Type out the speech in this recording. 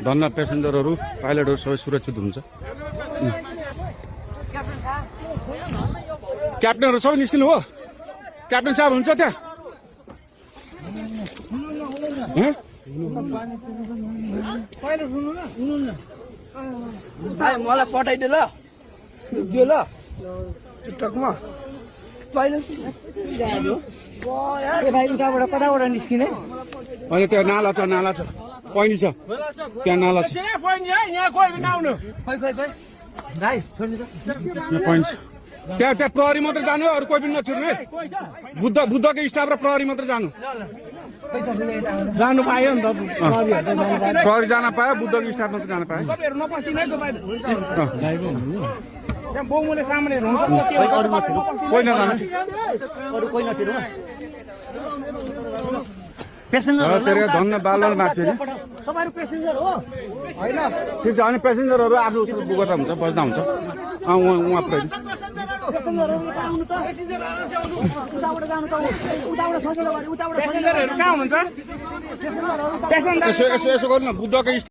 धन्न प्यासेन्जरहरू पाइलटहरू सबै सुरक्षित हुन्छ। क्याप्टनहरू सबै निस्किनु हो? क्याप्टन साहब हुन्छ त्यहाँ? मलाई पठाइदियो ल त्यो ल टिकटकमा भाइ उताबाट कताबाट निस्किने? अनि त्यहाँ नाला छ, नाला छ, पैनी छ त्यहाँ, नाला छ यहाँ पैनी छ त्यहाँ। त्यहाँ प्रहरी मात्र जानु, अरू कोही पनि नछिर्नु है। बुद्धको स्टाफ र प्रहरी मात्र जानु। जानु पायो नि त प्रहरी जान पायो, बुद्धको स्टाफ मात्र जान पायो। कोही नजानु। धन्न बालबाल माग्छ नि। ठिक छ, अनि पेसेन्जरहरू आफ्नो गर्दा हुन्छ, बस्दा हुन्छ। उहाँ पुऱ्याइदिनु। यसो गर्नु न, बुद्धको